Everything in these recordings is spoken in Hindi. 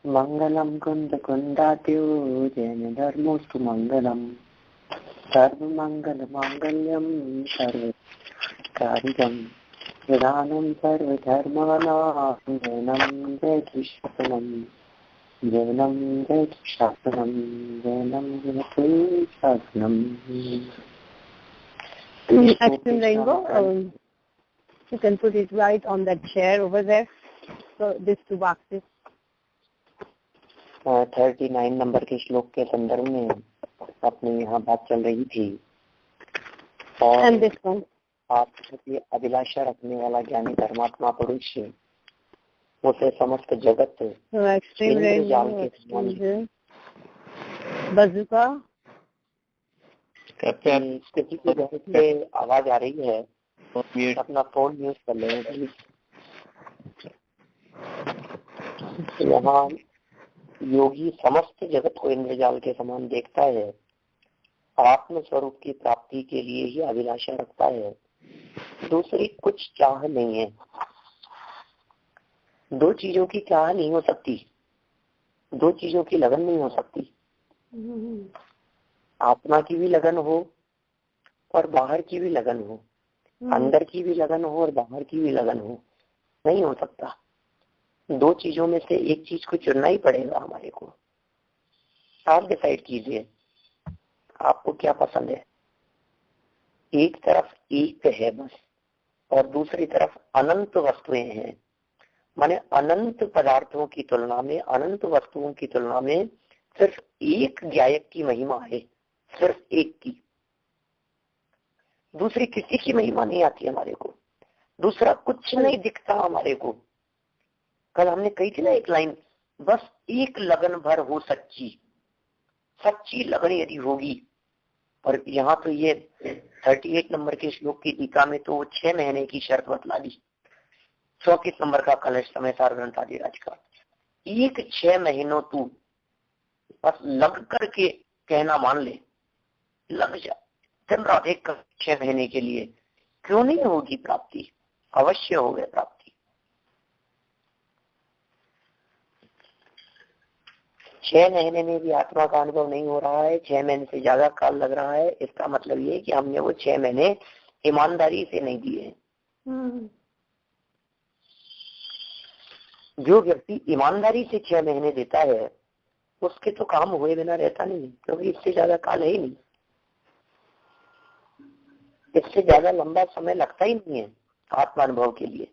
मंगलम कुंद कुंदात्यो जैन धर्मोस्तु मंगलम सर्वमंगल मांगल्यम सर्वकारिकम प्रधानम सर्वधर्मानां जैनम जयतु शासनम जैनम जयतु शासनम जैनम जयतु शासनम। Action Rainbow, you can put it right on that chair over there. So these two boxes. 39 number के श्लोक के संदर्भ में अपनी यहाँ बात चल रही थी। और आपकी अभिलाषा रखने वाला ज्ञानी धर्मात्मा पुरुष उसे समस्त जगत जाल के बजुका किसी की घर से आवाज आ रही है, अपना फोन यूज कर लें प्लीज। यहाँ योगी समस्त जगत को इंद्रजाल के समान देखता है, आत्म स्वरूप की प्राप्ति के लिए ही अभिलाषा रखता है, दूसरी कुछ चाह नहीं है। दो चीजों की चाह नहीं हो सकती, दो चीजों की लगन नहीं हो सकती। आत्मा की भी लगन हो और बाहर की भी लगन हो, अंदर की भी लगन हो और बाहर की भी लगन हो, नहीं हो सकता। दो चीजों में से एक चीज को चुनना ही पड़ेगा हमारे को। आप डिसाइड कीजिए आपको क्या पसंद है। एक तरफ एक है बस और दूसरी तरफ अनंत वस्तुएं हैं, माने अनंत पदार्थों की तुलना में, अनंत वस्तुओं की तुलना में सिर्फ एक गायक की महिमा है, सिर्फ एक की। दूसरी किसी की महिमा नहीं आती हमारे को, दूसरा कुछ नहीं दिखता हमारे को। कल हमने कही थी ना एक लाइन, बस एक लगन भर हो सच्ची, सच्ची लगन यदि होगी। और यहाँ तो ये 38 नंबर के श्लोक की टीका में तो 6 महीने की शर्त बतला दी। 34 नंबर का कलश समय सार ग्रंथ आदिराज का, एक 6 महीनों तू बस लग करके कहना मान ले, लग जा दिन रात एक 6 महीने के लिए, क्यों नहीं होगी प्राप्ति? अवश्य हो गए प्राप्ति। 6 महीने में भी आत्मा का अनुभव नहीं हो रहा है, 6 महीने से ज्यादा काल लग रहा है, इसका मतलब ये कि हमने वो 6 महीने ईमानदारी से नहीं दिए। जो व्यक्ति ईमानदारी से 6 महीने देता है उसके तो काम हुए बिना रहता नहीं, क्योंकि इससे ज्यादा काल है ही नहीं, इससे ज्यादा लंबा समय लगता ही नहीं है आत्मा अनुभव के लिए।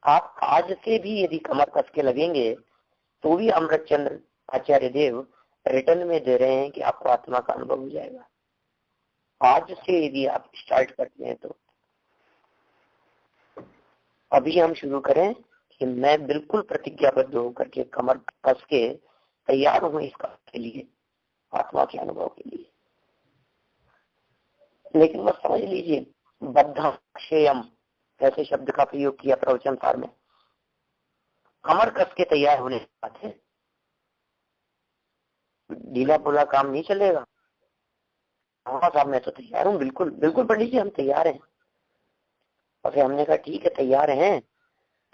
आप आज से भी यदि कमर कस के लगेंगे तो भी अमृतचंद्र आचार्य देव रिटर्न में दे रहे हैं कि आपको आत्मा का अनुभव हो जाएगा। आज से यदि आप स्टार्ट करते हैं तो अभी हम शुरू करें कि मैं बिल्कुल प्रतिज्ञाबद्ध होकर के कमर कस के तैयार हूं इसका के लिए, आत्मा के अनुभव के लिए। लेकिन बस समझ लीजिए, बद्धाक्षेयम ऐसे शब्द का प्रयोग किया प्रवचन सार में। कमर कस के तैयार होने की बात है, ढीला बोला काम नहीं चलेगा। हाँ साहब मैं तो तैयार हूँ, बिल्कुल बिल्कुल पंडित जी हम तैयार हैं। और फिर हमने कहा ठीक है तैयार हैं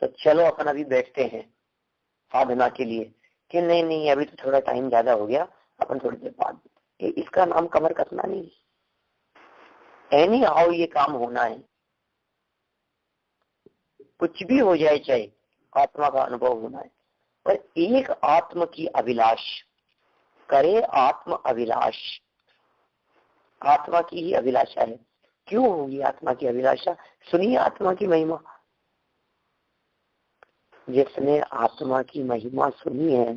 तो चलो अपन अभी बैठते हैं साधना के लिए, कि नहीं नहीं अभी तो थोड़ा टाइम ज्यादा हो गया, अपन थोड़ी देर बाद। इसका नाम कमर कसना नहीं, एनी हाउ ये काम होना है, कुछ भी हो जाए चाहे आत्मा का अनुभव होना है। पर एक आत्म की अभिलाष करे, आत्म अभिलाष आत्मा की ही अभिलाषा है। क्यों होगी आत्मा की अभिलाषा? सुनिए आत्मा की महिमा। जिसने आत्मा की महिमा सुनी है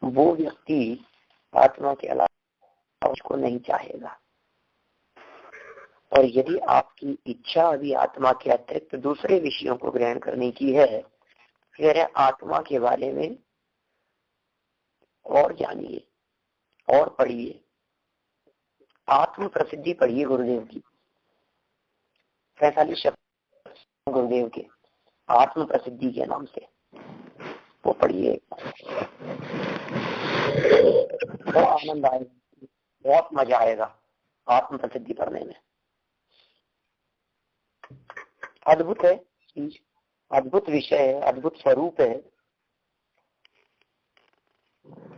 वो व्यक्ति आत्मा के अलावा उसको नहीं चाहेगा। और यदि आपकी इच्छा अभी आत्मा के अतिरिक्त दूसरे विषयों को ग्रहण करने की है, फिर आत्मा के बारे में और जानिए और पढ़िए। आत्म प्रसिद्धि पढ़िए गुरुदेव की, 45 शब्द गुरुदेव के आत्म प्रसिद्धि के नाम से, वो पढ़िए। बहुत आनंद आएगा, बहुत मजा आएगा आत्म प्रसिद्धि पढ़ने में। अद्भुत है, अद्भुत विषय है, अद्भुत स्वरूप है।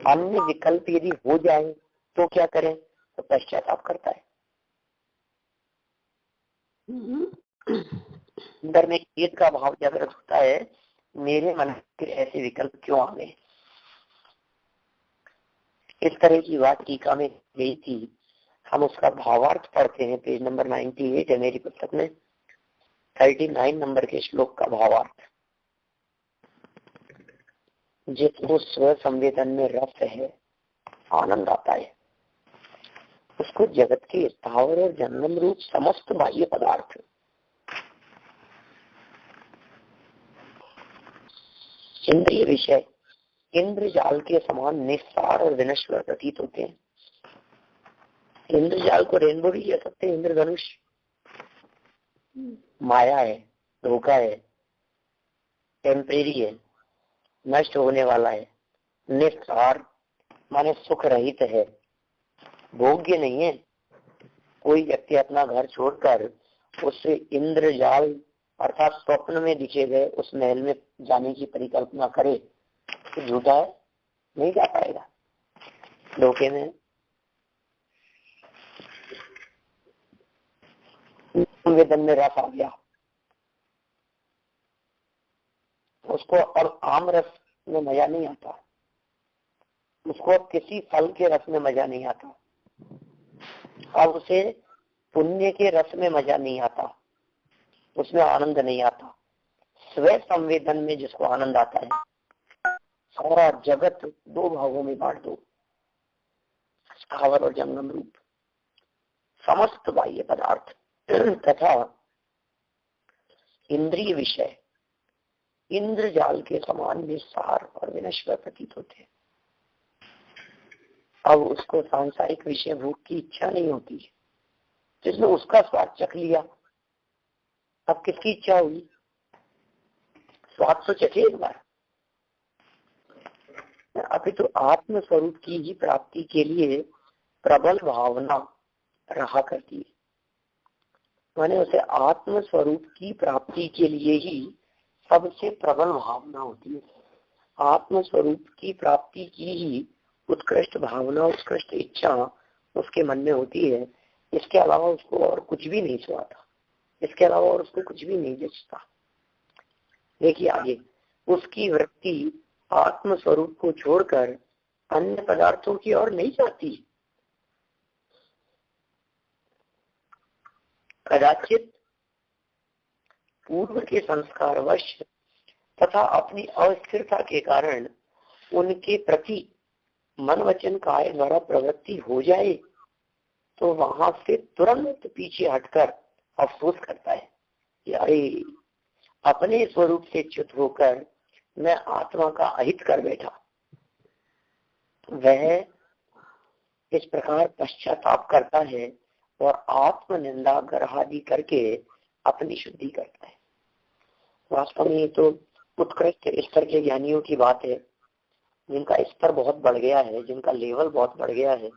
अन्य विकल्प यदि हो जाए तो क्या करें? तो पश्चाताप करता है। अंदर में खेद का भाव जागृत होता है, मेरे मन के ऐसे विकल्प क्यों आ गए। इस तरह की बात टीका में गई थी। हम उसका भावार्थ पढ़ते हैं, पेज नंबर 98 है मेरी पुस्तक में, 39 नंबर के श्लोक का भावार्थ। जिसको स्व संवेदन में रस है, आनंद आता है, उसको जगत के स्थावर और जंगम रूप समस्त बाह्य पदार्थ इंद्रिय विषय इंद्रजाल के समान निस्सार और विनश्वर प्रतीत होते हैं। इंद्रजाल को रेनबो भी कह सकते हैं, इंद्रधनुष। माया है, धोखा है, टेम्परेरी है, नष्ट होने वाला है। निस्सार माने सुख रहित है, भोग्य नहीं है। कोई व्यक्ति अपना घर छोड़कर उस इंद्रजाल अर्थात स्वप्न में दिखे गए उस महल में जाने की परिकल्पना करे तो झूठा है, नहीं जा पाएगा, धोखे में। संवेदन में रस आ गया उसको, और आम रस में मजा नहीं आता उसको, किसी फल के रस में मजा नहीं आता, अब उसे पुण्य के रस में मजा नहीं आता, उसमें आनंद नहीं आता। स्व संवेदन में जिसको आनंद आता है, सारा जगत दो भागों में बांट दो, स्थावर और जंगम रूप समस्त बाह्य पदार्थ तथा इंद्रिय विषय इंद्रजाल के समान निस्सार और विनश्वर प्रतीत होते हैं। अब उसको सांसारिक विषय भोग की इच्छा नहीं होती, जिसने उसका स्वाद चख लिया। अब किसकी इच्छा हुई? स्वाद तो चखे एक बार। अभी तो आत्म स्वरूप की ही प्राप्ति के लिए प्रबल भावना रहा करती है, माने उसे आत्म स्वरूप की प्राप्ति के लिए ही सबसे प्रबल भावना होती है। आत्म स्वरूप की प्राप्ति की ही उत्कृष्ट भावना, उत्कृष्ट इच्छा उसके मन में होती है। इसके अलावा उसको और कुछ भी नहीं सुहाता, इसके अलावा और उसको कुछ भी नहीं जचता। देखिए आगे, उसकी वृत्ति आत्म स्वरूप को छोड़कर अन्य पदार्थों की ओर नहीं जाती। कदाचित पूर्व के संस्कारवश तथा अपनी अस्थिरता के कारण उनके प्रति मन वचन काय द्वारा प्रवृत्ति हो जाए तो वहां से तुरंत पीछे हटकर अफसोस करता है कि अरे, अपने स्वरूप से च्युत होकर मैं आत्मा का अहित कर बैठा। वह इस प्रकार पश्चाताप करता है और आत्म निंदा गर्हादि करके अपनी शुद्धि करता है। वास्तव में ये तो उत्कृष्ट स्तर के ज्ञानियों की बात है, जिनका स्तर बहुत बढ़ गया है, जिनका लेवल बहुत बढ़ गया है,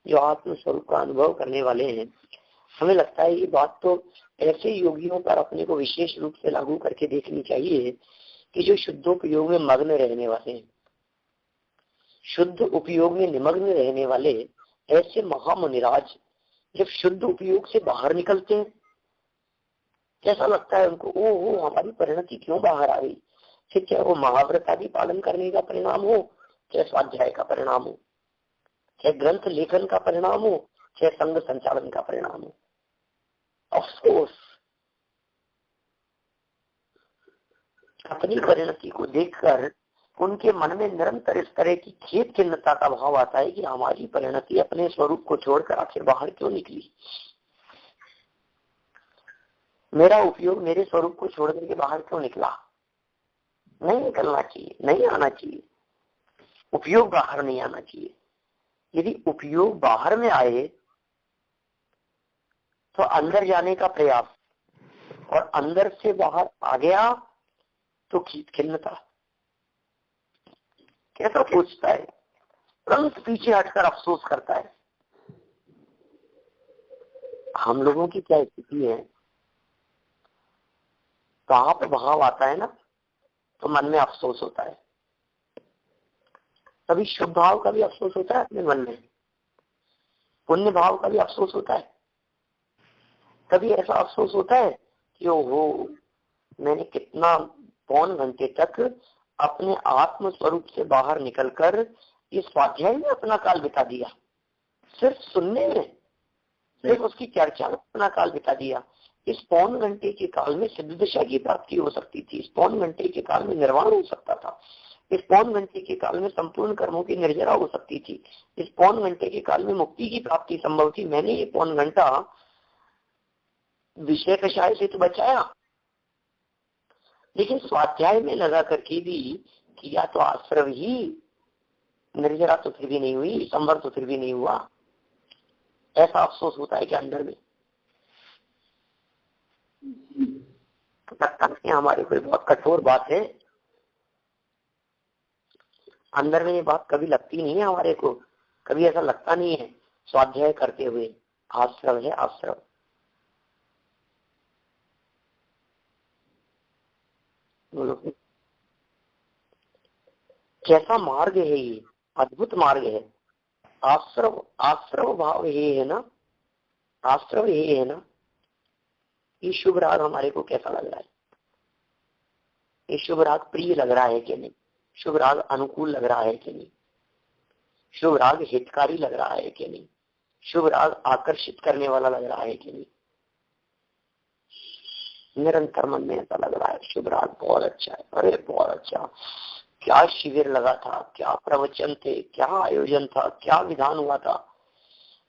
जो आत्म स्वरूप का अनुभव करने वाले हैं। हमें लगता है ये बात तो ऐसे योगियों पर अपने को विशेष रूप से लागू करके देखनी चाहिए कि जो शुद्धोपयोग में मग्न रहने वाले हैं, शुद्ध उपयोग में निमग्न रहने वाले ऐसे महामुनिराज जब शुद्ध उपयोग से बाहर निकलते हैं, कैसा लगता है उनको? ओ हमारी परिणति क्यों बाहर आ गई? फिर चाहे वो महाव्रत आदि पालन करने का परिणाम हो, चाहे स्वाध्याय का परिणाम हो, चाहे ग्रंथ लेखन का परिणाम हो, चाहे संघ संचालन का परिणाम हो। अफसोस, अपनी परिणति को देखकर उनके मन में निरंतर इस तरह की खेद खिन्नता का भाव आता है कि हमारी परिणति अपने स्वरूप को छोड़कर आखिर बाहर क्यों निकली। मेरा उपयोग मेरे स्वरूप को छोड़ करके बाहर क्यों निकला? नहीं निकलना चाहिए, नहीं आना चाहिए। उपयोग बाहर नहीं आना चाहिए। यदि उपयोग बाहर में आए तो अंदर जाने का प्रयास, और अंदर से बाहर आ गया तो खिन्नता। कैसा सोचता है, तुरंत पीछे हटकर अफसोस करता है। हम लोगों की क्या स्थिति है, पाप भाव आता है ना तो मन में अफसोस होता है। कभी शुभ भाव का भी अफसोस होता है अपने मन में, पुण्य भाव का भी अफसोस होता है। कभी ऐसा अफसोस होता है कि ओहो, मैंने कितना पौन घंटे तक अपने आत्म स्वरूप से बाहर निकलकर इस स्वाध्याय में अपना काल बिता दिया, सिर्फ सुनने में, सिर्फ उसकी चर्चा में अपना काल बिता दिया। इस पौन घंटे के काल में सिद्ध दशा की प्राप्ति हो सकती थी, इस पौन घंटे के काल में निर्वाण हो सकता था, इस पौन घंटे के काल में संपूर्ण कर्मों की निर्जरा हो सकती थी, इस पौन घंटे के काल में मुक्ति की प्राप्ति संभव थी। मैंने ये पौन घंटा विषय कषाय से तो बचाया, लेकिन स्वाध्याय में लगा करके भी किया तो आश्रव ही, निर्जरा तो फिर भी नहीं हुई, संवर तो फिर भी नहीं हुआ। ऐसा अफसोस होता है कि अंदर में लगता है हमारे कोई बहुत कठोर बात है, अंदर में ये बात कभी लगती नहीं है हमारे को, कभी ऐसा लगता नहीं है स्वाध्याय करते हुए आश्रव है आश्रव। कैसा मार्ग है ये, अद्भुत मार्ग है। आश्रव, आश्रव भाव ये है ना, आश्रव ये है ना। ये शुभ राग हमारे को कैसा लग रहा है, ये शुभ राग प्रिय लग रहा है कि नहीं, शुभ राग अनुकूल लग रहा है कि नहीं, शुभ राग हितकारी लग रहा है कि नहीं, शुभ राग आकर्षित करने वाला लग रहा है कि नहीं। निरंतर मन में ऐसा लग रहा है शुभ राग बहुत अच्छा है, अरे बहुत अच्छा, क्या शिविर लगा था, क्या प्रवचन थे, क्या आयोजन था, क्या विधान हुआ था।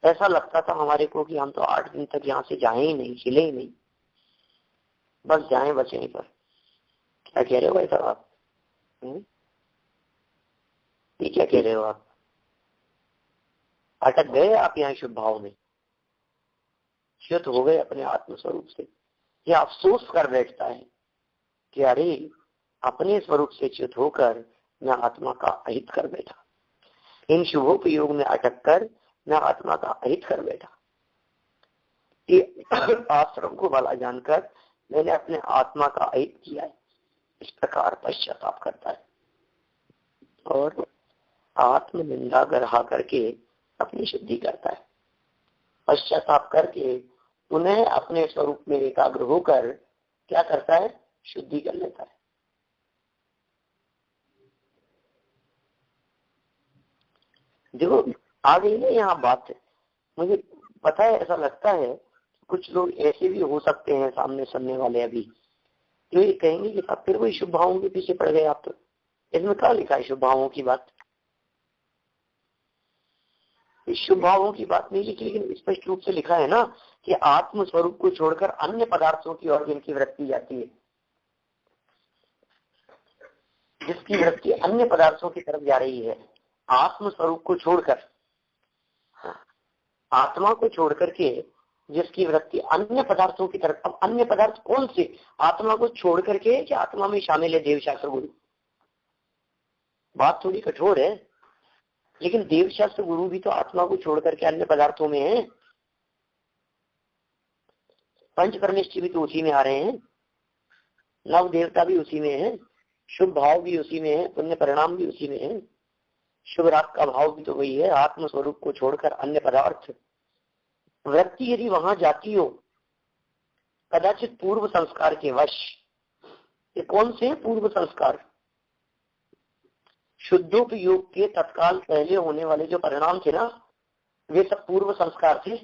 ऐसा लगता था हमारे को कि हम तो 8 दिन तक यहाँ से जाए ही नहीं, हिले ही नहीं, बस जाए बस यहीं पर। क्या कह रहे हो भाई साहब आप? ये क्या कह रहे हो आप? अटक गए आप यहाँ शुभ भाव में, च्युत हो गए अपने आत्म स्वरूप से। ये अफसोस कर बैठता है कि अरे अपने स्वरूप से च्युत होकर मैं आत्मा का अहित कर बैठा, इन शुभोपयोग में अटक कर मैं आत्मा का अहित कर बैठा। ये आश्रम को भला जानकर मैंने अपने आत्मा का अहित किया है। इस प्रकार पश्चाताप करता है और आत्म निंदा गढ़ा करके अपनी शुद्धि करता है। पश्चाताप करके पुनः अपने स्वरूप में एकाग्र होकर क्या करता है, शुद्धि कर लेता है। देखो आ गई ना यहाँ बात। मुझे पता है, ऐसा लगता है कुछ लोग ऐसे भी हो सकते हैं सामने सुनने वाले अभी, जो ये कहेंगे कि अब फिर वही शुभ भावों के पीछे पड़ गए आप। तो इसमें क्या लिखा है शुभ भावों की बात? शुभ भावों की बात नहीं लिखी, लेकिन स्पष्ट रूप से लिखा है ना कि आत्म स्वरूप को छोड़कर अन्य पदार्थों की ओर जिनकी वृत्ति जाती है, जिसकी वृत्ति अन्य पदार्थों की तरफ जा रही है, आत्म स्वरूप को छोड़कर, आत्मा को छोड़कर के जिसकी वृत्ति अन्य पदार्थों की तरफ। अब अन्य पदार्थ कौन से? आत्मा को छोड़ करके कि आत्मा में शामिल है देव शास्त्र गुरु? बात थोड़ी कठोर है, लेकिन देव शास्त्र गुरु भी तो आत्मा को छोड़ करके अन्य पदार्थों में है। पंच परमेश्वर भी तो उसी में आ रहे हैं, नव देवता भी उसी में है, शुभ भाव भी उसी में है, पुण्य परिणाम भी उसी में है, शुभ राग का भाव भी तो वही है। आत्म स्वरूप को छोड़कर अन्य पदार्थ वृत्ति यदि वहां जाती हो, कदाचित पूर्व संस्कार के वश। ये कौन से पूर्व संस्कार? शुद्धोपयोग के तत्काल पहले होने वाले जो परिणाम थे ना, वे सब पूर्व संस्कार थे।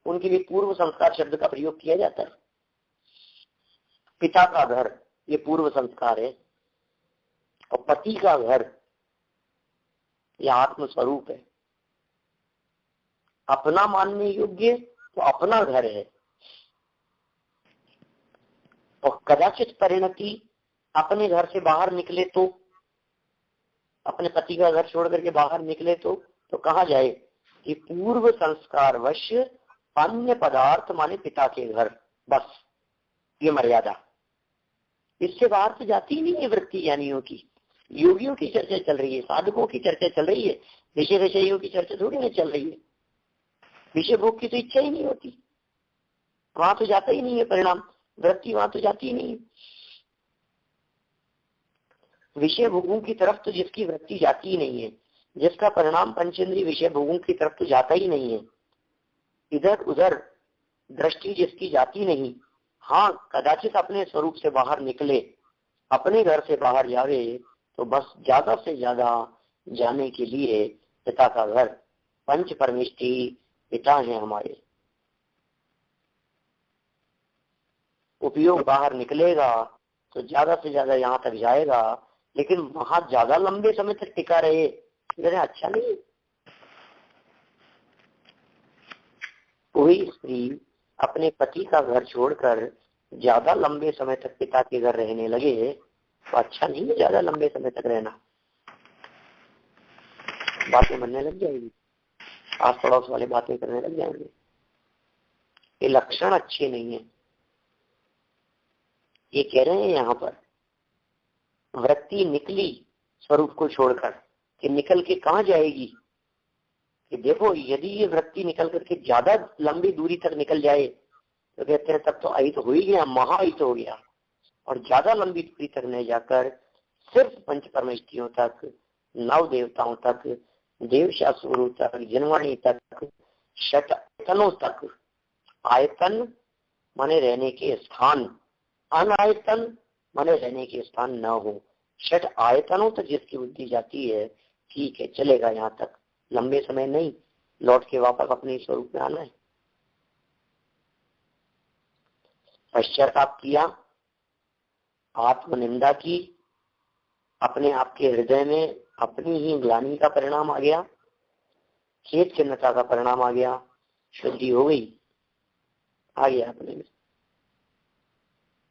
उनके लिए पूर्व संस्कार शब्द का प्रयोग किया जाता है। पिता का घर ये पूर्व संस्कार है, और पति का घर यह आत्म स्वरूप है। अपना मानने योग्य तो अपना घर है, और कदाचित परिणति अपने घर से बाहर निकले तो, अपने पति का घर छोड़ करके बाहर निकले तो कहाँ जाए कि पूर्व संस्कार वश अन्य पदार्थ माने पिता के घर, बस ये मर्यादा। इससे बाहर तो जाती ही नहीं है वृत्ति ज्ञानियों की। योगियों की चर्चा चल रही है, साधकों की चर्चा चल रही है, विषय विषयों की चर्चा थोड़ी ना चल रही है। विषय भोग की तो इच्छा ही नहीं होती, वहां तो जाता ही नहीं है परिणाम, वृत्ति वहां तो जाती ही नहीं है। विषय भोगों की तरफ तो जिसकी वृत्ति जाती ही नहीं है, जिसका परिणाम पंचेंद्रिय विषय भोगों की तरफ तो जाता ही नहीं है, इधर उधर दृष्टि जिसकी जाती नहीं, हाँ कदाचित अपने स्वरूप से बाहर निकले, अपने घर से बाहर जावे तो बस ज्यादा से ज्यादा जाने के लिए पिता का घर, पंच परमेष्ठी पिता है हमारे। उपयोग बाहर निकलेगा तो ज्यादा से ज्यादा यहाँ तक जाएगा, लेकिन वहां ज्यादा लंबे समय तक टिका रहे अच्छा नहीं। कोई स्त्री अपने पति का घर छोड़कर ज्यादा लंबे समय तक पिता के घर रहने लगे तो अच्छा नहीं है ज्यादा लंबे समय तक रहना, बातें बनने लग जाएगी, आस पड़ोस वाले बातें करने लग जाएंगे, ये लक्षण अच्छे नहीं है। ये कह रहे हैं यहाँ पर वृत्ति निकली स्वरूप को छोड़कर, कि निकल के कहाँ जाएगी, कि देखो यदि ये वृत्ति निकल करके ज्यादा लंबी दूरी तक निकल जाए तो कहते हैं तब तो अहित हो ही गया, महाअहित हो गया। और ज्यादा लंबी दूरी तक नहीं जाकर सिर्फ पंच परमेष्ठियों तक, नव देवताओं तक, देव शास्त्रों तक, जनवाणी तक, षट आयतनों तक, आयतन माने रहने के स्थान, अनायतन माने रहने के स्थान न हो, षट आयतनों तक जिसकी बुद्धि जाती है ठीक है चलेगा, यहाँ तक लंबे समय नहीं, लौट के वापस अपने स्वरूप में आना है। पश्चाताप किया, आत्मनिंदा की, अपने आप के हृदय में अपनी ही ग्लानि का परिणाम आ गया, खेद खिन्नता का परिणाम आ गया, शुद्धि हो गई, आ गया अपने में।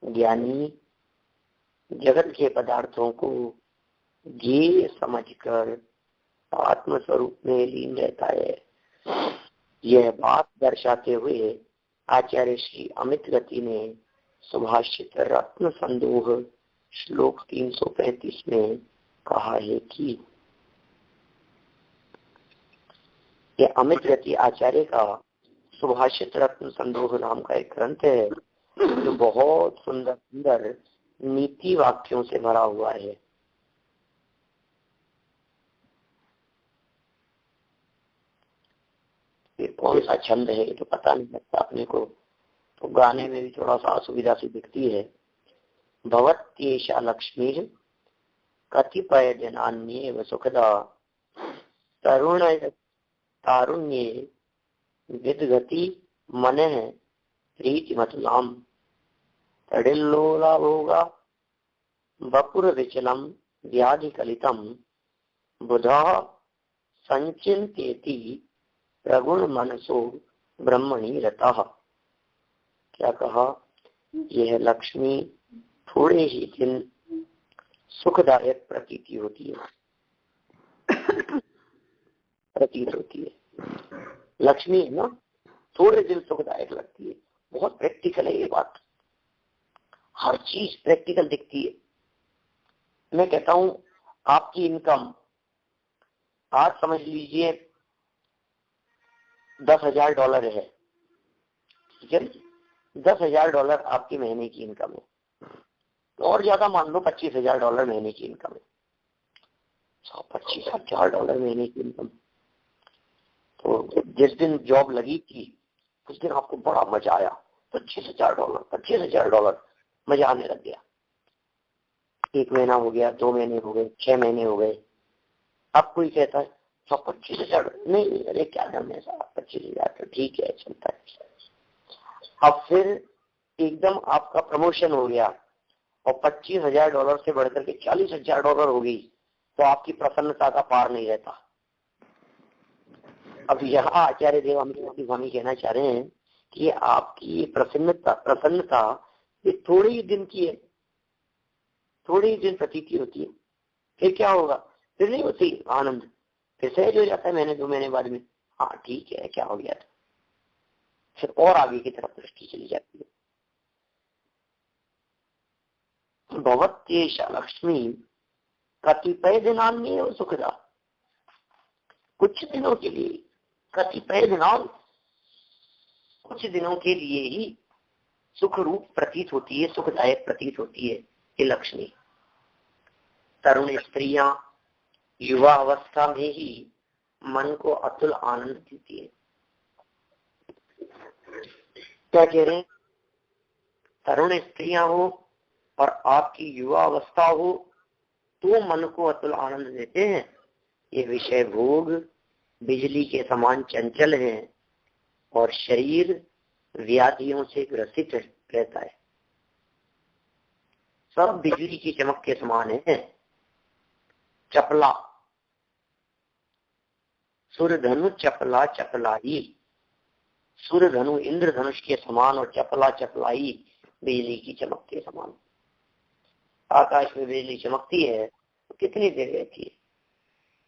ज्ञानी जगत के पदार्थों को ज्ञेय समझकर आत्मस्वरूप में लीन रहता है। यह बात दर्शाते हुए आचार्य श्री अमित गति ने सुभाषित रत्न संदोह श्लोक 335 में कहा है कि यह अमित गति आचार्य का सुभाषित रत्न संदोह नाम का एक ग्रंथ है जो बहुत सुंदर सुंदर नीति वाक्यों से भरा हुआ है। ये कौन सा छंद है तो पता नहीं लगता अपने को, तो गाने में भी थोड़ा सा असुविधा सी दिखती है। भवत्येषा लक्ष्मी कतिपय जनान्येव सुखदा तरुण तारुण्ये विदगति मनः प्रीतिमतुलाम तडिल्लोला भोगा वपुर विचलम व्याधि कलितम बुधा संचिंतेति प्रगुण मनसो ब्रह्मणि रतः। क्या कहा, यह लक्ष्मी थोड़े ही दिन सुखदायक प्रतीति होती है, प्रतीत होती है। लक्ष्मी है ना, थोड़े दिन सुखदायक लगती है, बहुत प्रैक्टिकल है ये बात, हर चीज प्रैक्टिकल दिखती है। मैं कहता हूं आपकी इनकम आज समझ लीजिए $10,000 है, ठीक है, $10,000 आपकी महीने की इनकम है, और ज्यादा मान लो $25,000 महीने की इनकम है। $25,000 महीने की इनकम, तो जिस दिन जॉब लगी थी उस दिन आपको बड़ा मजा आया, $25,000 मजा आने लग गया। 1 महीना हो गया, 2 महीने हो गए, 6 महीने हो गए, अब कोई कहता है 25,000 नहीं, अरे क्या दम है साहब, 25,000 तो ठीक है चलता है। अब फिर एकदम आपका प्रमोशन हो गया और $25,000 से बढ़कर के $40,000 हो गई, तो आपकी प्रसन्नता का पार नहीं रहता। अब यहाँ आचार्य देव अमृत स्वामी कहना चाह रहे हैं कि आपकी प्रसन्नता ये थोड़े ही दिन की है, थोड़े ही दिन प्रतीति होती है, फिर क्या होगा, फिर नहीं होती आनंद, फिर सहज हो जाता है महीने 2 महीने बाद में, हाँ ठीक है क्या हो गया था, फिर और आगे की तरफ दृष्टि चली जाती है। भवत्येषा लक्ष्मी कतिपय दिनान्य और सुखदा, कुछ दिनों के लिए, कतिपय दिनों, कुछ दिनों के लिए ही सुख रूप प्रतीत होती है, सुखदायक प्रतीत होती है ये लक्ष्मी। तरुण स्त्रियां युवा अवस्था में ही मन को अतुल आनंद देती है। क्या कह रहे हैं? तरुण स्त्रियां हो और आपकी युवा अवस्था हो तो मन को अतुल आनंद देते हैं। ये विषय भोग बिजली के समान चंचल है और शरीर व्याधियों से ग्रसित रहता है। सब बिजली की चमक के समान है। चपला सूर्यधनु चपला चपलाई, सूर्यधनु इंद्रधनुष के समान और चपला चपलाई बिजली की चमक के समान। आकाश में बिजली चमकती है तो कितनी देर रहती है?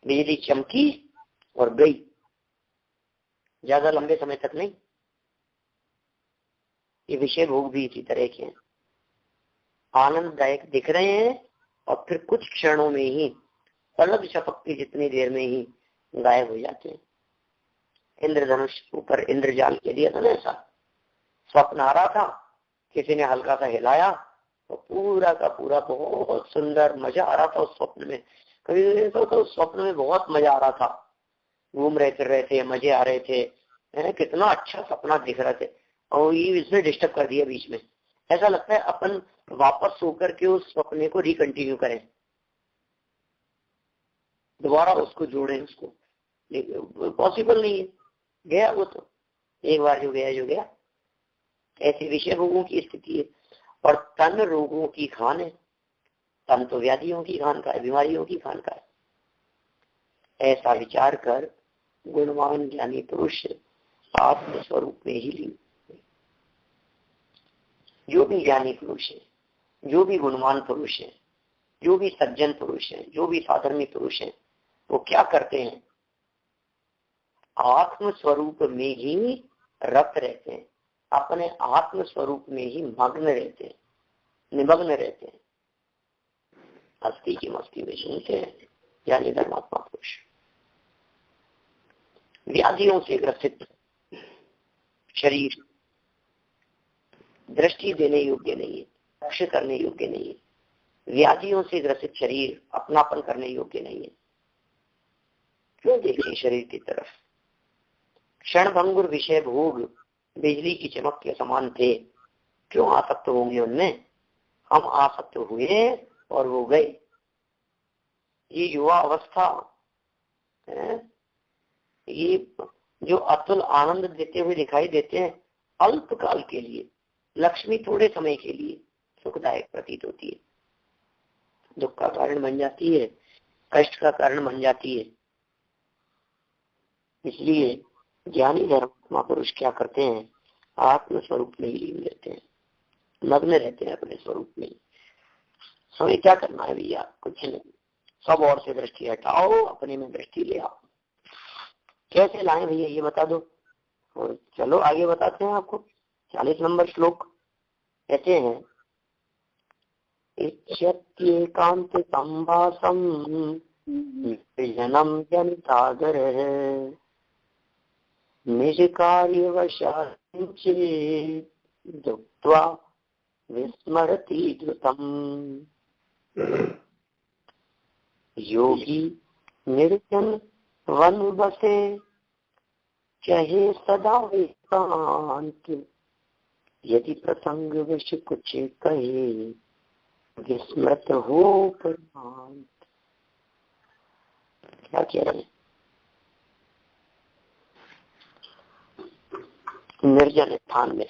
बिजली चमकी और गई, ज्यादा लंबे समय तक नहीं। ये विषय भोग भी इसी तरह के हैं, आनंददायक दिख रहे हैं और फिर कुछ क्षणों में ही पलक झपक की जितनी देर में ही गायब हो जाते हैं। इंद्रधनुष ऊपर इंद्रजाल के दिया था ना, ऐसा स्वप्न आ रहा था, किसी ने हल्का सा हिलाया तो पूरा का पूरा बहुत सुंदर मजा आ रहा था उस स्वप्न में। कभी तो उस स्वप्न में बहुत मजा आ रहा था, घूम रहे फिर रहे थे, मजे आ रहे थे, कितना अच्छा सपना दिख रहे थे, और ये इसने डिस्टर्ब कर दिया बीच में। ऐसा लगता है अपन वापस सो करके उस सपने को रिकंटिन्यू करें, दोबारा उसको जोड़ें, उसको पॉसिबल नहीं है। गया वो तो एक बार जो गया। ऐसे विषय रोगों की स्थिति है। और तन रोगों की खान है, तन तो व्याधियों की खान का है, बीमारियों की खान का है। ऐसा विचार कर गुणवान ज्ञानी पुरुष आत्म स्वरूप में ही लीन। जो भी ज्ञानी पुरुष है, जो भी गुणवान पुरुष है, जो भी सज्जन पुरुष है, जो भी साधर्मी पुरुष है, वो क्या करते हैं? आत्म स्वरूप में ही रत रहते हैं, अपने आत्म स्वरूप में ही मग्न रहते हैं, निमग्न रहते हैं, हस्ती की मस्ती में सुनते हैं। यानी धर्मात्मा पुरुष व्याधियों से ग्रसित शरीर दृष्टि देने योग्य नहीं है, लक्ष्य करने योग्य नहीं है। व्याधियों से ग्रसित शरीर अपनापन करने योग्य नहीं है। क्यों देखें शरीर की तरफ? क्षण भंगुर विषय भोग बिजली की चमक के समान थे, क्यों आसक्त होंगे उनमें? हम आसक्त हुए और वो गए। ये युवा अवस्था है, ये जो अतुल आनंद देते हुए दिखाई देते हैं, अल्पकाल के लिए, लक्ष्मी थोड़े समय के लिए सुखदायक प्रतीत होती है, दुख का कारण बन जाती है, कष्ट का कारण बन जाती है। इसलिए ज्ञानी धर्मात्मा पुरुष क्या करते हैं? आत्म स्वरूप में ही लीन रहते हैं, मग्न रहते हैं अपने स्वरूप में। समय क्या करना है भैया? कुछ नहीं, सब और से दृष्टि हटाओ, अपने में दृष्टि ले आओ। कैसे लाएं भैया ये बता दो। और चलो आगे बताते हैं आपको। 40 नंबर श्लोक कहते हैं, इच्छत्येकांत संभासम जनम जन सागर है निज कार्य वशांचे दुक्त्वा विस्मरति द्रुतम। योगी निर्जन वन बसे चाहे सदा एकांत यदि प्रसंग विष कुछ कहे विस्मृत हो परमांत। क्या कह रहे हैं? निर्जन स्थान में,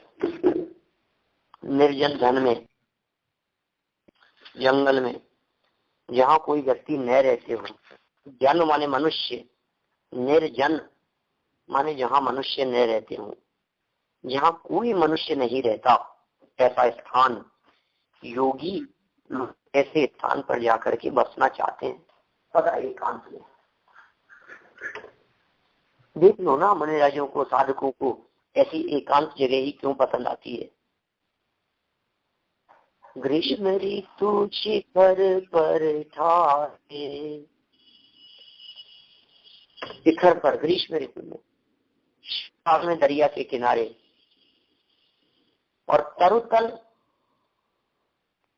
निर्जन धन में, जंगल में, जहाँ कोई व्यक्ति न रहते हो। जन माने मनुष्य, निर्जन माने जहाँ मनुष्य न रहते हो, जहाँ कोई मनुष्य नहीं रहता, ऐसा स्थान। योगी ऐसे स्थान पर जाकर के बसना चाहते हैं, सदा एकांत में। देख लो ना, मुनिराजों को, साधकों को ऐसी एकांत जगह ही क्यों पसंद आती है। ग्रीष्म ऋतु शिखर पर ठाए, शिखर पर ग्रीष्म ऋतु में, साथ में दरिया के किनारे, और तरुतल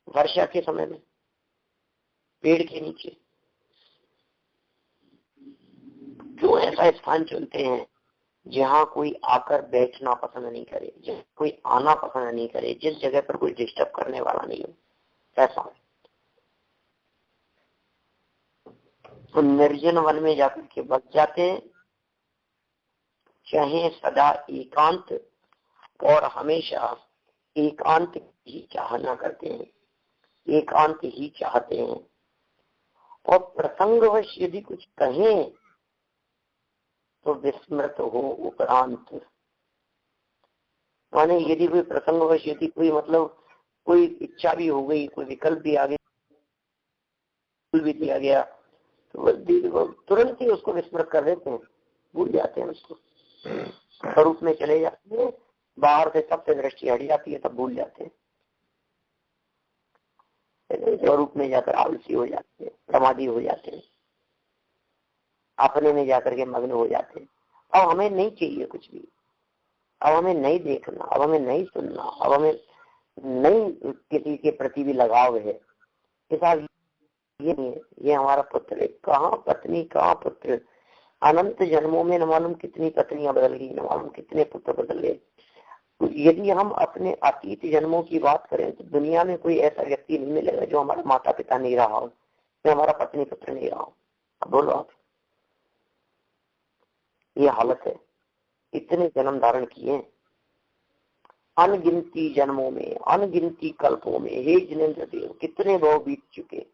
वर्षा के समय में। पेड़ के नीचे। क्यों ऐसा स्थान चुनते हैं जहाँ कोई आकर बैठना पसंद नहीं करे, जहाँ कोई आना पसंद नहीं करे, जिस जगह पर कोई डिस्टर्ब करने वाला नहीं हो, ऐसा। तो निर्जन वन में जाकर के बस जाते हैं, चाहे सदा एकांत और हमेशा एकांत ही चाहना करते हैं, एकांत ही चाहते हैं। और प्रसंगवश यदि कुछ कहें तो विस्मृत हो उपरांत, माने यदि कोई प्रसंगवश, यदि कोई मतलब कोई इच्छा भी हो गई, कोई विकल्प भी आ गया, भी दिया गया, तो तुरंत ही उसको विस्मृत कर देते हैं, भूल जाते हैं उसको, स्वरूप में चले जाते हैं, बाहर से सबसे दृष्टि हट जाती है, तब भूल जाते हैं, स्वरूप में जाकर आलसी हो जाते हैं, प्रमादी हो जाते हैं, अपने में जाकर के मग्न हो जाते हैं। अब हमें नहीं चाहिए कुछ भी, अब हमें नहीं देखना, अब हमें नहीं सुनना, अब हमें नहीं किसी के प्रति भी लगाव है। साहब ये नहीं है, ये हमारा पुत्र है, कहाँ पत्नी कहाँ पुत्र, अनंत जन्मों में न मालूम कितनी पत्नियां बदल गई, न मालूम कितने पुत्र बदल गए। यदि हम अपने अतीत जन्मों की बात करें तो दुनिया में कोई ऐसा व्यक्ति नहीं मिलेगा जो हमारा माता पिता नहीं रहा हो, जो हमारा पत्नी पुत्र नहीं रहा हो। अब बोलो आप, ये हालत है। इतने जन्म धारण किए, अनगिनती जन्मों में, अनगिनती कल्पों में, हे जिनेंद्र देव कितने भाव बीत चुके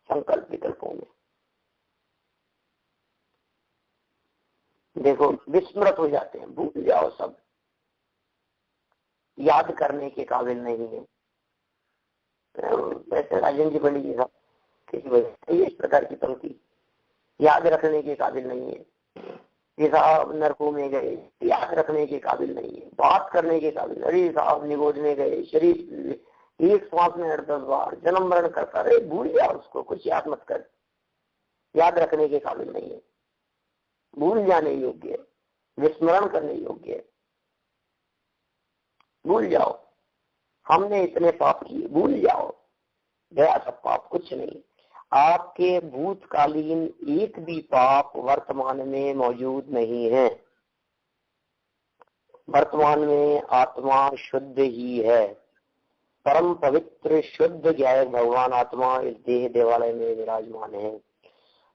संकल्प विकल्पों में। देखो विस्मृत हो जाते हैं, भूल जाओ सब, याद करने के काबिल नहीं है। वैसे राजन जी पंडित जी साहब किसी वजह से इस प्रकार की पंक्ति, याद रखने के काबिल नहीं है, ये साहब नरकों में गए, याद रखने के काबिल नहीं है, बात करने के काबिल, अरे साहब निगोजने गए, शरीर एक श्वास में 10 बार जन्म मरण करता रहे, भूल गया उसको, कुछ याद मत कर, याद रखने के काबिल नहीं है, भूल जाने योग्य है, विस्मरण करने योग्य है। भूल जाओ हमने इतने पाप किए, भूल जाओ, गया सब पाप, कुछ नहीं। आपके भूतकालीन एक भी पाप वर्तमान में मौजूद नहीं है। वर्तमान में आत्मा शुद्ध ही है, परम पवित्र शुद्ध ज्ञायक भगवान आत्मा इस देह देवालय में विराजमान है,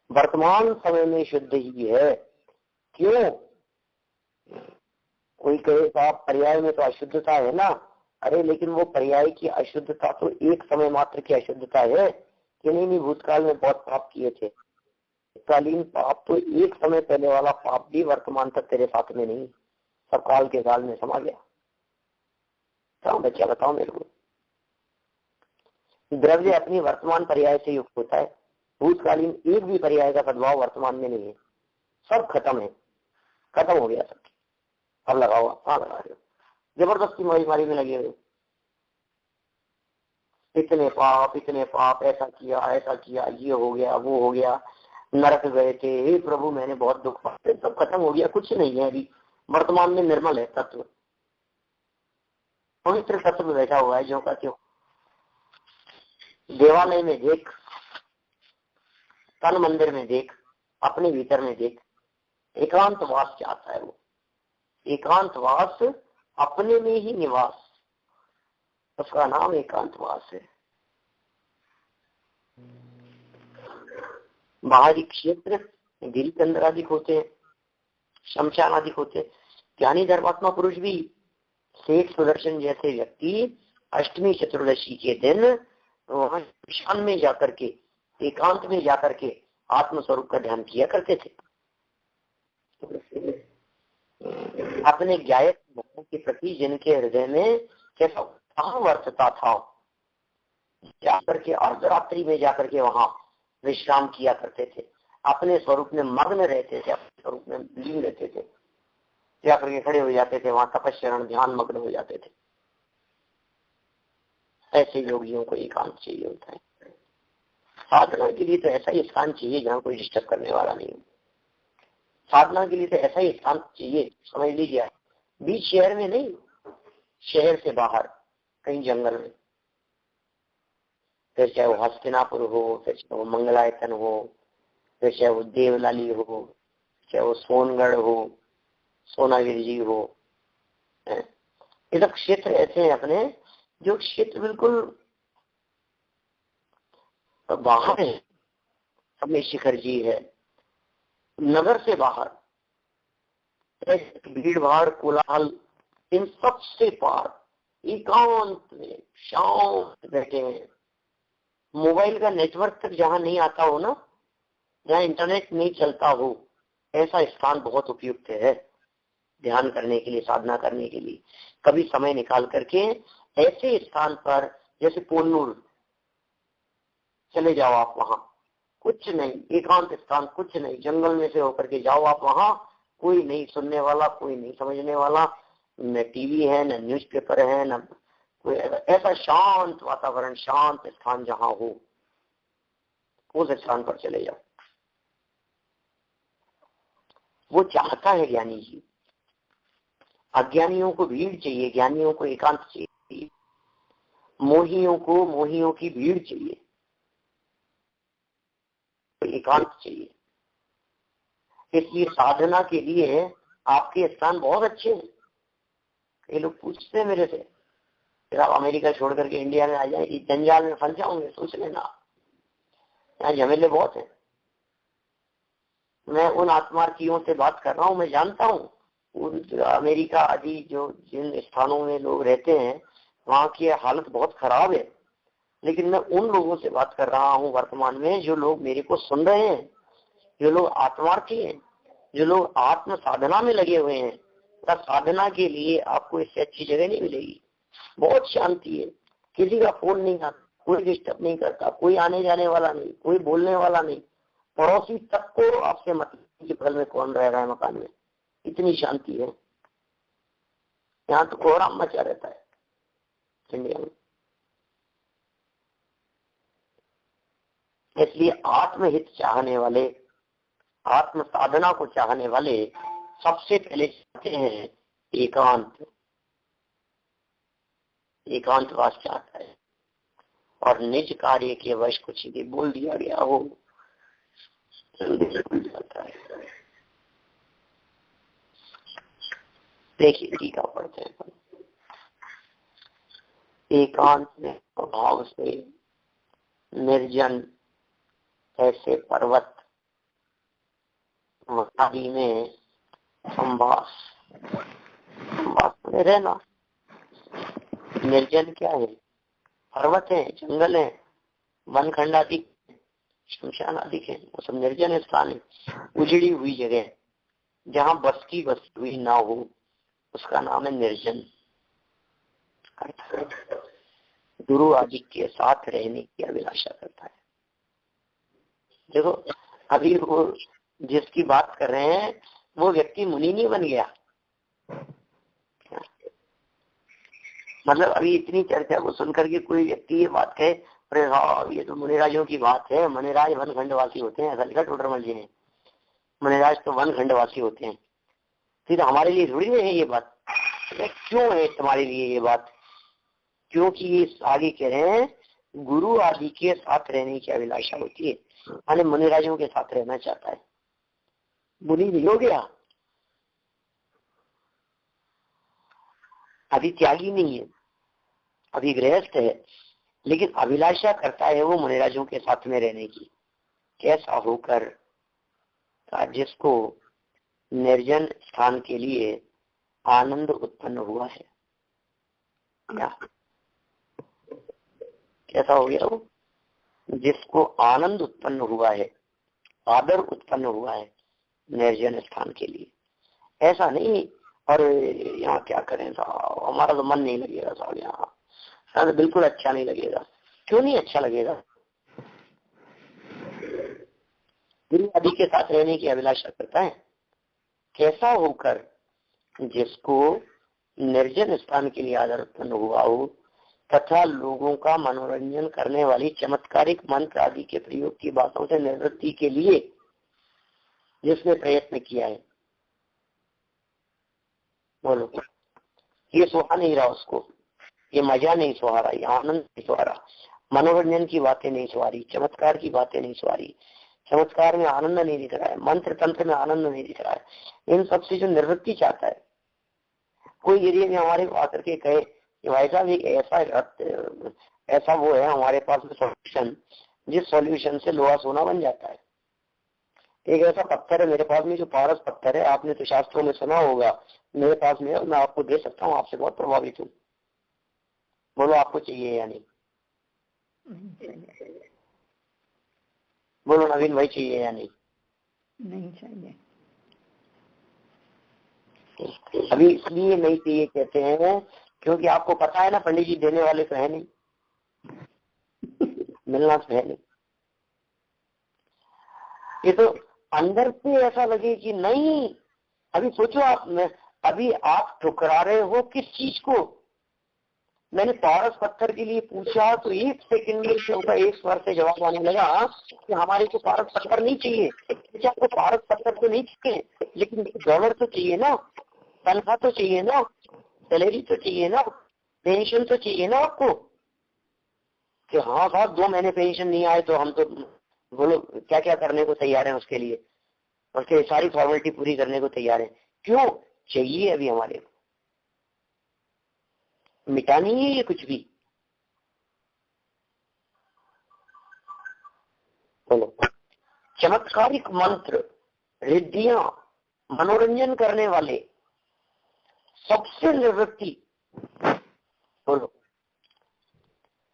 वर्तमान समय में शुद्ध ही है। क्यों? कोई कहे साहब पर्याय में तो अशुद्धता है ना, अरे लेकिन वो पर्याय की अशुद्धता तो एक समय मात्र की अशुद्धता है कि नहीं, भूतकाल में बहुत पाप किए थे, कालीन पाप तो एक समय पहले वाला पाप भी वर्तमान तक तेरे साथ में नहीं, सब काल के काल में समा गया। क्या बच्चा बताओ मेरे को, द्रव्य अपनी वर्तमान पर्याय से युक्त होता है, भूतकालीन एक भी पर्याय का सद्भाव वर्तमान में नहीं है, सब खत्म है, खत्म हो गया सब। अब लगाओ, हाँ लगा रहे हो, जबरदस्ती मारी में लगे हुए, इतने पाप, ऐसा किया, ये हो गया, वो हो गया, नरक गए थे, हे प्रभु मैंने बहुत दुख पाए, सब खत्म हो गया, कुछ नहीं है अभी, वर्तमान में निर्मल है तत्व, पवित्र तत्व में बैठा हुआ है जो का त्यों। देवालय में देख, तन मंदिर में देख, अपने भीतर में देख, एकांतवास चाहता है वो, एकांतवास, अपने में ही निवास, उसका नाम एकांतवास है। बाहरी क्षेत्र गिरी के अंदर अधिक होते हैं, शमशान अधिक होते हैं। ज्ञानी धर्मात्मा पुरुष भी, शेख सुदर्शन जैसे व्यक्ति अष्टमी चतुर्दशी के दिन वहां शमशान में जाकर के, एकांत में जाकर के आत्मस्वरूप का ध्यान किया करते थे। अपने ज्ञायक भक्तों के प्रति जिनके हृदय में कैसा वर्तता था, जाकर के अर्धरात्रि में जाकर के वहां विश्राम किया करते थे, अपने स्वरूप में मग्न रहते थे, अपने स्वरूप में लीन रहते थे, जाकर के खड़े हो जाते थे, वहां तपस्या ध्यान मग्न हो जाते थे। ऐसे योगियों को एकांत चाहिए होता है। साधना के लिए तो ऐसा ही स्थान चाहिए जहाँ कोई डिस्टर्ब करने वाला नहीं हो। साधना के लिए तो ऐसा ही स्थान चाहिए, समझ लीजिए, बीच शहर में नहीं, शहर से बाहर कहीं जंगल में, फिर चाहे वो हस्तिनापुर हो, फिर चाहे वो मंगलायतन हो, फिर चाहे वो देवलाली हो, चाहे वो सोनगढ़ हो, सोनागिरी जी हो। ये सब क्षेत्र ऐसे हैं अपने जो क्षेत्र बिल्कुल बाहर है, सब शिखर जी है, नगर से बाहर, भीड़ भाड़ कोलाहल इन सब से पार एकांत में शांत बैठे हैं। मोबाइल का नेटवर्क तक जहाँ नहीं आता हो ना, जहाँ इंटरनेट नहीं चलता हो, ऐसा स्थान बहुत उपयुक्त है ध्यान करने के लिए, साधना करने के लिए। कभी समय निकाल करके ऐसे स्थान पर जैसे पोन्नूर चले जाओ आप, वहां कुछ नहीं, एकांत स्थान, कुछ नहीं, जंगल में से होकर के जाओ आप वहां, कोई नहीं सुनने वाला, कोई नहीं समझने वाला, न टीवी है, न न्यूज़पेपर है, न कोई, ऐसा शांत वातावरण, शांत स्थान जहां हो, उस स्थान पर चले जाओ। वो चाहता है ज्ञानी जी। अज्ञानियों को भीड़ चाहिए, ज्ञानियों को एकांत चाहिए। मोहियों को मोहियों की भीड़ चाहिए, एकांत चाहिए। इसलिए साधना के लिए आपके स्थान बहुत अच्छे हैं। ये लोग पूछते हैं मेरे से, फिर आप अमेरिका छोड़ करके इंडिया में आ जाए, इस जंजाल में फंस जाओगे, सोच लेना, यहाँ झमेले बहुत है। मैं उन आत्मार्थियों से बात कर रहा हूँ, मैं जानता हूँ उन अमेरिका आदि जो जिन स्थानों में लोग रहते हैं वहाँ की हालत बहुत खराब है, लेकिन मैं उन लोगों से बात कर रहा हूँ वर्तमान में जो लोग मेरे को सुन रहे हैं, जो लोग आत्मार्थी हैं, जो लोग आत्म साधना में लगे हुए हैं। साधना के लिए आपको इससे अच्छी जगह नहीं मिलेगी। बहुत शांति है, किसी का फोन नहीं आता, कोई डिस्टर्ब नहीं करता, कोई आने जाने वाला नहीं, कोई बोलने वाला नहीं, पड़ोसी तक को आपसे मतलब कि बगल में कौन रह रहा है मकान में, इतनी शांति है। यहाँ तो कोहराम मचा रहता है इंडिया में। इसलिए आत्महित चाहने वाले, आत्म साधना को चाहने वाले सबसे पहले चाहते हैं एकांत, एकांतवास चाहता है। और निज कार्य के वश कुछ भी बोल दिया गया हो जल्दी जाता है। देखिए टीका पढ़ते हैं। एकांत में भाव से निर्जन ऐसे पर्वत आदि में संवास में रहना। निर्जन क्या है? पर्वत है, जंगल है, वन खंड आदि, शमशान आदि है, वो सब निर्जन स्थान है। उजड़ी हुई जगह जहाँ बस की बस हुई ना हो, उसका नाम है निर्जन। गुरु आदि के साथ रहने की अभिलाषा करता है। देखो अभी वो जिसकी बात कर रहे हैं वो व्यक्ति मुनि नहीं बन गया। मतलब अभी इतनी चर्चा को सुनकर के कोई व्यक्ति ये बात कहे, अरे हाँ ये तो मुनिराजों की बात है, मुनिराज वन खंडवासी होते हैं, ऐसा लिखा टोडरमल जी ने, मुनिराज तो वन खंडवासी होते हैं। फिर हमारे लिए थोड़ी है ये बात। क्यों है तुम्हारे लिए ये बात? क्योंकि ये आगे कह रहे हैं गुरु आदि के साथ रहने की अभिलाषा होती है, यानी मुनिराजों के साथ रहना चाहता है। मुनि नहीं हो गया, अभी त्यागी नहीं है, अभी गृहस्थ है, लेकिन अभिलाषा करता है वो मुनिराजों के साथ में रहने की। कैसा होकर? जिसको निर्जन स्थान के लिए आनंद उत्पन्न हुआ है। क्या कैसा हो गया वो? जिसको आनंद उत्पन्न हुआ है, आदर उत्पन्न हुआ है निर्जन स्थान के लिए। ऐसा नहीं और यहाँ क्या करें साहब, हमारा तो मन नहीं लगेगा साहब, यहाँ बिल्कुल अच्छा नहीं लगेगा। क्यों नहीं अच्छा लगेगा? गुरु आदि के साथ रहने की अभिलाषा करता है। कैसा होकर? जिसको निर्जन स्थान के लिए आदर उत्पन्न हुआ हो तथा लोगों का मनोरंजन करने वाली चमत्कारिक मंत्र आदि के प्रयोग की बातों से निवृत्ति के लिए जिसने प्रयत्न किया है। बोलो, ये सुहा नहीं रहा उसको, ये मजा नहीं सुहा रहा, ये आनंद नहीं सुहा रहा। मनोरंजन की बातें नहीं सवारी, चमत्कार की बातें नहीं सवारी, चमत्कार में आनंद नहीं दिख रहा है, मंत्र तंत्र में आनंद नहीं दिख रहा है, इन सबसे जो निवृत्ति चाहता है। कोई यदि हमारे को आकर के कहे कि भाई साहब एक ऐसा वो है हमारे पास में सॉल्यूशन, जिस सॉल्यूशन से लोहा सोना बन जाता है। एक ऐसा पत्थर है मेरे पास में जो पारस पत्थर है, आपने तो शास्त्रों में सुना होगा, मेरे पास में मैं आपको दे सकता हूँ, आपसे बहुत प्रभावित हूँ, बोलो आपको चाहिए या नहीं? बोलो नवीन भाई, चाहिए या नहीं? नहीं चाहिए। अभी इसलिए नहीं चाहिए कहते हैं क्योंकि आपको पता है ना, पंडित जी देने वाले तो है नहीं, मिलना तो है नहीं। ये तो अंदर से ऐसा लगे कि नहीं। अभी सोचो आप, अभी आप ठुकरा रहे हो किस चीज को? मैंने पारस पत्थर के लिए पूछा तो एक सेकंड में उसका एक स्वर से जवाब आने लगा कि हमारे को पारस पत्थर नहीं चाहिए। आपको पारस पत्थर तो नहीं चाहिए, लेकिन डॉलर तो चाहिए ना, तनख्वाह तो चाहिए ना, सैलरी तो चाहिए ना, पेंशन तो चाहिए ना आपको। कि हाँ साहब 2 महीने पेंशन नहीं आए तो हम तो बोलो क्या क्या करने को तैयार हैं, उसके लिए उसके सारी फॉर्मेलिटी पूरी करने को तैयार है। क्यों चाहिए? अभी हमारे को मिटा नहीं है ये कुछ भी। बोलो, चमत्कारिक मंत्र, रिद्धियां, मनोरंजन करने वाले सबसे निवृत्ति, बोलो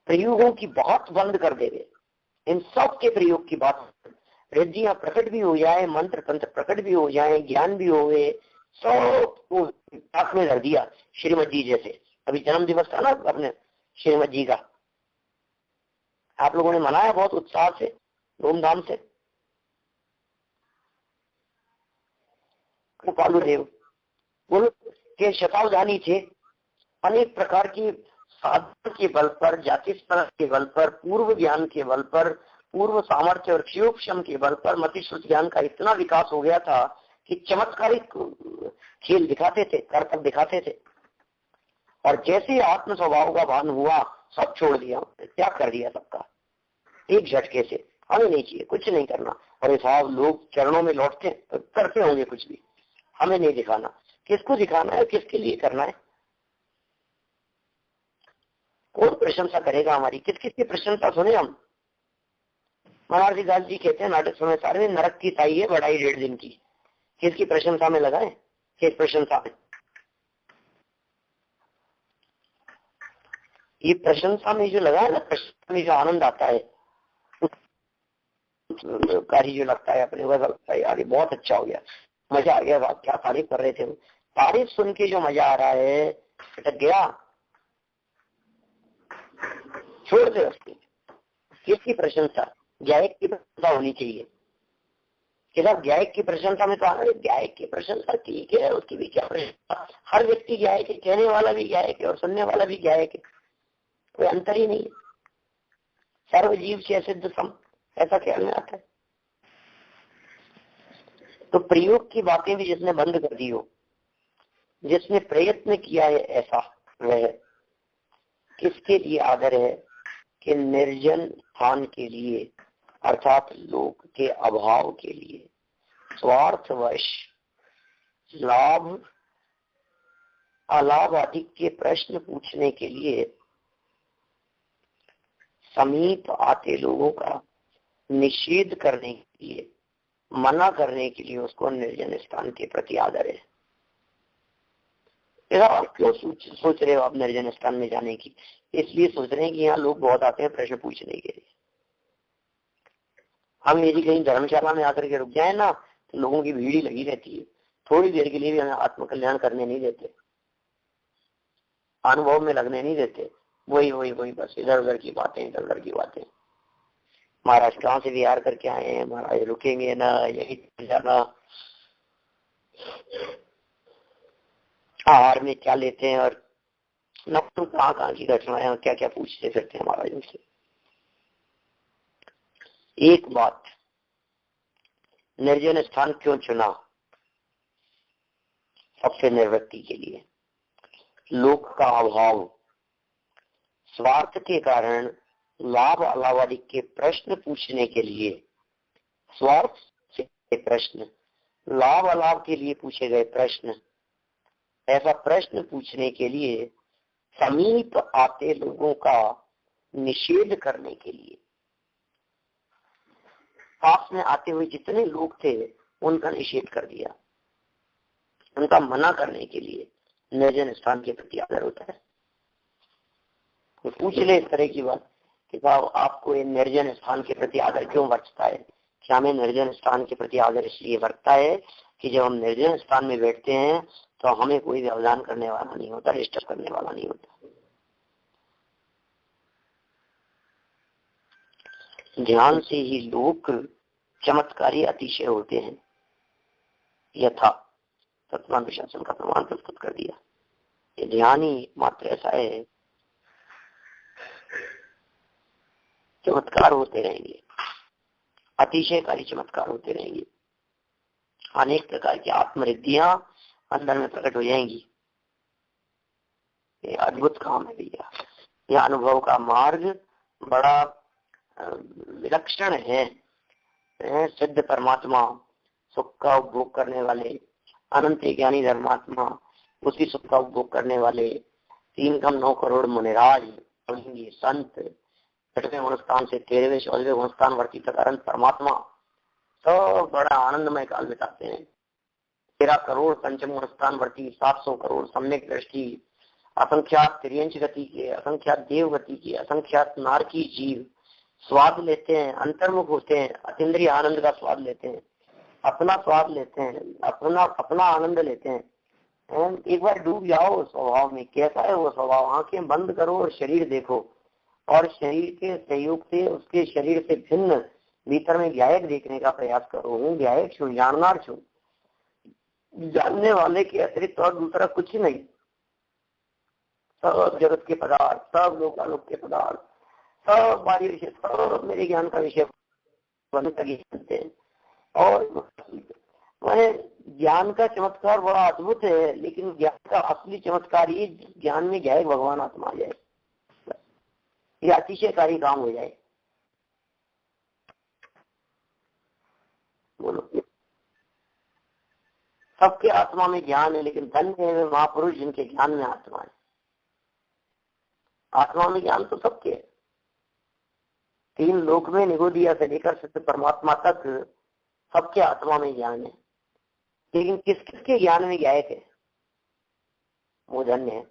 प्रयोगों की बात बंद कर देवे। इन सब के प्रयोग की बात, रिद्धियां प्रकट भी हो जाए, मंत्र तंत्र प्रकट भी हो जाए, ज्ञान भी हो गए, सब को हाथ में धर दिया। श्रीमद जी जैसे अभी जन्म दिवस था ना अपने श्रीमद जी का, आप लोगों ने मनाया बहुत उत्साह से, धूमधाम से। कृपालु देव बोलो के शतावधानी थे, अनेक प्रकार की साधन के बल पर, जाति स्पर्श के बल पर, पूर्व ज्ञान के बल पर, पूर्व सामर्थ्य और क्षयोक्षम के बल पर मति श्रुत ज्ञान का इतना विकास हो गया था कि चमत्कारिक खेल दिखाते थे, करतब दिखाते थे। और जैसे आत्म स्वभाव का भान हुआ, सब छोड़ दिया, त्याग कर दिया सबका एक झटके से। हमें नहीं चाहिए, कुछ नहीं करना। और साहब लोग चरणों में लौटते करते होंगे कुछ भी, हमें नहीं दिखाना। किसको दिखाना है, किसके लिए करना है? कौन प्रशंसा करेगा हमारी? किस किस की प्रशंसा सुने हम? महाराज दास जी कहते हैं नाटक समय सारे में नरक की ताई है बढ़ाई 1.5 दिन की। किसकी प्रशंसा में लगाए? किस प्रशंसा में? ये प्रशंसा में जो लगा है ना, प्रशंसा में जो आनंद आता है, कार्य जो लगता है अपने को, लगता है यार ये बहुत अच्छा हो गया, मजा आ गया, बात क्या तारीफ कर रहे थे, तारीफ सुन के जो मजा आ रहा है, अटक गया, छोड़ दे उसकी। किसकी प्रशंसा? गायक की प्रशंसा होनी चाहिए कि साहब गायक की प्रशंसा में तो आना, गायक की प्रशंसा ठीक है, उसकी भी क्या प्रशंसा। हर व्यक्ति गायक है, कहने वाला भी गायक है और सुनने वाला भी गायक है, कोई अंतर ही नहीं है। सर्वजीव से सिद्ध सम, ऐसा ख्याल में आता है। तो प्रयोग की बातें भी जिसने बंद कर दी हो, जिसने प्रयत्न किया है ऐसा, वह किसके लिए आदर है कि निर्जन स्थान के लिए, अर्थात लोक के अभाव के लिए, स्वार्थवश लाभ अलाभ अधिक के प्रश्न पूछने के लिए समीप आते लोगों का निषेध करने के लिए, मना करने के लिए उसको निर्जन स्थान के प्रति आदर है। आप क्यों सोच रहे हो आप निर्जन स्थान में जाने की? इसलिए सोच रहे हैं कि यहाँ लोग बहुत आते हैं प्रश्न पूछने के लिए। हम यदि कहीं धर्मशाला में आकर के रुक जाए ना, तो लोगों की भीड़ ही लगी रहती है, थोड़ी देर के लिए भी हमें आत्मकल्याण करने नहीं देते, अनुभव में लगने नहीं देते। वही वही वही बस इधर उधर की बातें, इधर उधर की बातें। महाराज कहाँ से बिहार करके आए हैं, महाराज रुकेंगे ना, यही जाना, आहार में क्या लेते हैं, और न तो कहाँ की घटनाएं और क्या क्या पूछते फिरते हैं महाराज उनसे। एक बात, निर्जन स्थान क्यों चुना? सबसे निवृत्ति के लिए। लोक का अभाव, स्वार्थ के कारण लाभ अलावादी के प्रश्न पूछने के लिए, स्वार्थ से प्रश्न, लाभ अलाभ के लिए पूछे गए प्रश्न, ऐसा प्रश्न पूछने के लिए समीप आते लोगों का निषेध करने के लिए, पास में आते हुए जितने लोग थे उनका निषेध कर दिया, उनका मना करने के लिए निर्जन स्थान के प्रति आदर होता है। तो पूछ ले इस तरह की बात कि साहब आपको ये निर्जन स्थान के प्रति आदर क्यों बरतता है? क्या हमें निर्जन स्थान के प्रति आदर इसलिए बरतता है कि जब हम निर्जन स्थान में बैठते हैं तो हमें कोई व्यवधान करने वाला नहीं होता, डिस्टर्ब करने वाला नहीं होता। ध्यान से ही लोग चमत्कारी अतिशय होते हैं, यथा तत्वानुशासन का प्रमाण प्रस्तुत कर दिया। ये ध्यान ही मात्र ऐसा है, चमत्कार होते रहेंगे, अतिशयकारी चमत्कार होते रहेंगे, अनेक प्रकार की आत्मरिद्धियां अंदर में प्रकट हो जाएंगी। ये अद्भुत काम है भैया। यह अनुभव का मार्ग बड़ा विलक्षण है। सिद्ध परमात्मा, सुख का उपभोग करने वाले, अनंत ज्ञानी धर्मात्मा, उसी सुख का उपभोग करने वाले 3.9 करोड़ मुनिराज, संत, 6वें गुणस्थान से 13वें 14वें गुणस्थान वर्ती तक अनंत परमात्मा सब बड़ा आनंदमय काल बिताते हैं। 13 करोड़ पंचम गुणस्थान वर्ती, 700 करोड़ सम्यक दृष्टि, असंख्यात त्रियंश गति के, असंख्यात देव गति के, असंख्यात नारकी जीव स्वाद लेते हैं, अंतर्मुख होते हैं, अतीन्द्रिय आनंद का स्वाद लेते हैं, अपना स्वाद लेते हैं, अपना आनंद लेते हैं। एक बार डूब जाओ स्वभाव में। कैसा है वो स्वभाव? आंखें बंद करो और शरीर देखो, और शरीर के सहयोग से उसके शरीर से भिन्न भीतर में गायक देखने का प्रयास करो। हूँ गायक छू, जाननार छू, जानने वाले के अतिरिक्त और दूसरा कुछ नहीं। सब जगत के पदार्थ, सब लोकालोक के पदार्थ, सब बारी विषय, सब मेरे ज्ञान का विषय बनते हैं। और मैंने ज्ञान का चमत्कार बड़ा अद्भुत है, लेकिन ज्ञान का असली चमत्कार ये ज्ञान में जाए भगवान आत्मा आ जाए, ये अतिशयकारी काम हो जाए। बोलो, सबके आत्मा में ज्ञान है, लेकिन धन्य है वे महापुरुष जिनके ज्ञान में आत्मा है। आत्मा में ज्ञान तो सबके है। 3 लोक में निगोदिया से लेकर सत्य परमात्मा तक सबके आत्मा में ज्ञान है, लेकिन किस किसके ज्ञान में गायक है? वो धन्य है।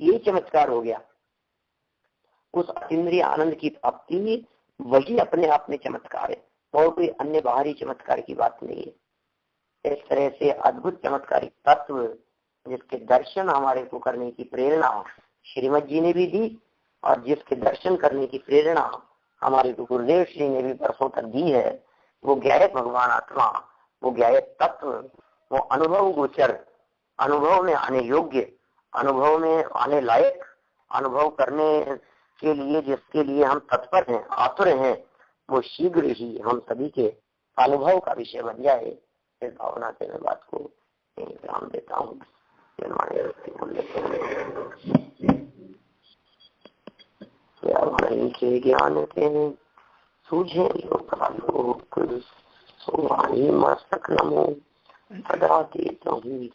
ये चमत्कार हो गया। उस अतीन्द्रिय आनंद की प्राप्ति वही अपने आप में चमत्कार है, और कोई अन्य बाहरी चमत्कार की बात नहीं है। इस तरह से अद्भुत चमत्कारी तत्व जिसके दर्शन हमारे को करने की प्रेरणा श्रीमद जी ने भी दी, और जिसके दर्शन करने की प्रेरणा हमारे को गुरुदेव श्री ने भी बरसों तक दी है, वो गायक भगवान आत्मा, वो गायक तत्व, वो अनुभव गोचर, अनुभव में आने योग्य, अनुभव में आने लायक, अनुभव करने के लिए जिसके लिए हम तत्पर हैं, आतुर हैं, वो शीघ्र ही हम सभी के अनुभव का विषय बन जाए। इस भावना से मैं बात को विराम देता हूँ। के ज्ञान के सूझे लोक सोवाणी मस्तक नमो सदा देता हूँ।